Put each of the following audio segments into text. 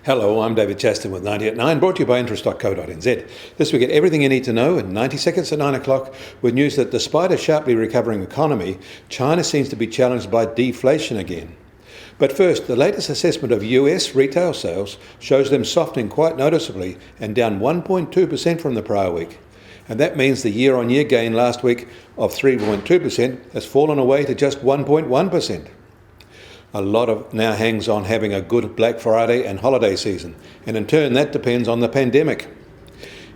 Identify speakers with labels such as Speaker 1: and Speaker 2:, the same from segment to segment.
Speaker 1: Hello, I'm David Chaston with 90 at 9, brought to you by interest.co.nz. This week, get everything you need to know in 90 seconds at 9 o'clock with news that despite a sharply recovering economy, China seems to be challenged by deflation again. But first, the latest assessment of US retail sales shows them softening quite noticeably and down 1.2% from the prior week. And that means the year-on-year gain last week of 3.2% has fallen away to just 1.1%. A lot of now hangs on having a good Black Friday and holiday season, and in turn that depends on the pandemic.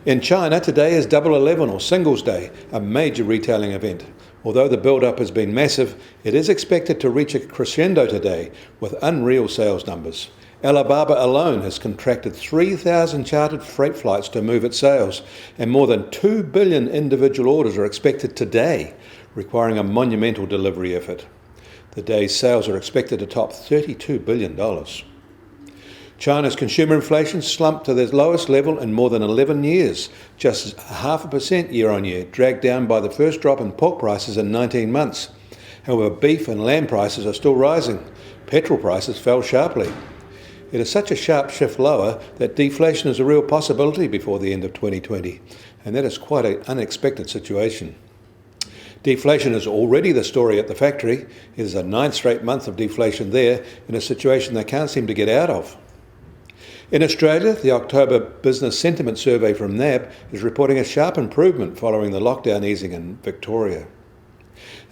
Speaker 1: In China, today is Double 11 or Singles Day, a major retailing event. Although the build-up has been massive, it is expected to reach a crescendo today with unreal sales numbers. Alibaba alone has contracted 3,000 chartered freight flights to move its sales, and more than 2 billion individual orders are expected today, requiring a monumental delivery effort. The day's sales are expected to top $32 billion. China's consumer inflation slumped to the lowest level in more than 11 years, just 0.5% year-on-year, dragged down by the first drop in pork prices in 19 months. However, beef and lamb prices are still rising. Petrol prices fell sharply. It is such a sharp shift lower that deflation is a real possibility before the end of 2020, and that is quite an unexpected situation. Deflation is already the story at the factory. It is a 9th straight month of deflation there, in a situation they can't seem to get out of. In Australia, the October Business Sentiment Survey from NAB is reporting a sharp improvement following the lockdown easing in Victoria.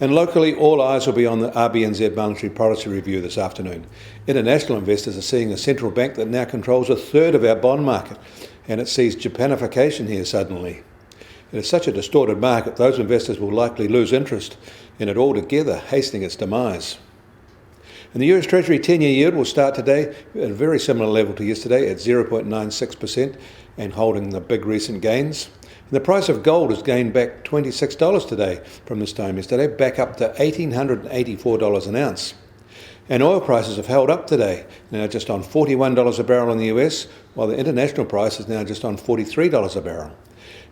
Speaker 1: And locally, all eyes will be on the RBNZ Monetary Policy Review this afternoon. International investors are seeing a central bank that now controls a third of our bond market, and it sees Japanification here suddenly. It is such a distorted market, those investors will likely lose interest in it altogether, hastening its demise. And the US Treasury 10-year yield will start today at a very similar level to yesterday at 0.96% and holding the big recent gains. And the price of gold has gained back $26 today from this time yesterday, back up to $1,884 an ounce. And oil prices have held up today, now just on $41 a barrel in the US, while the international price is now just on $43 a barrel.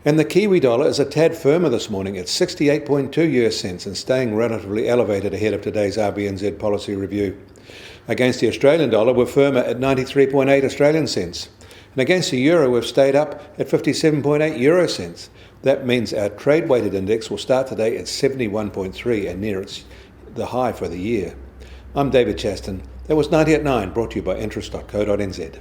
Speaker 1: And the Kiwi dollar is a tad firmer this morning at 68.2 US cents and staying relatively elevated ahead of today's RBNZ policy review. Against the Australian dollar, we're firmer at 93.8 Australian cents. And against the euro, we've stayed up at 57.8 euro cents. That means our trade-weighted index will start today at 71.3 and near the high for the year. I'm David Chaston. That was 90 at 9, brought to you by interest.co.nz.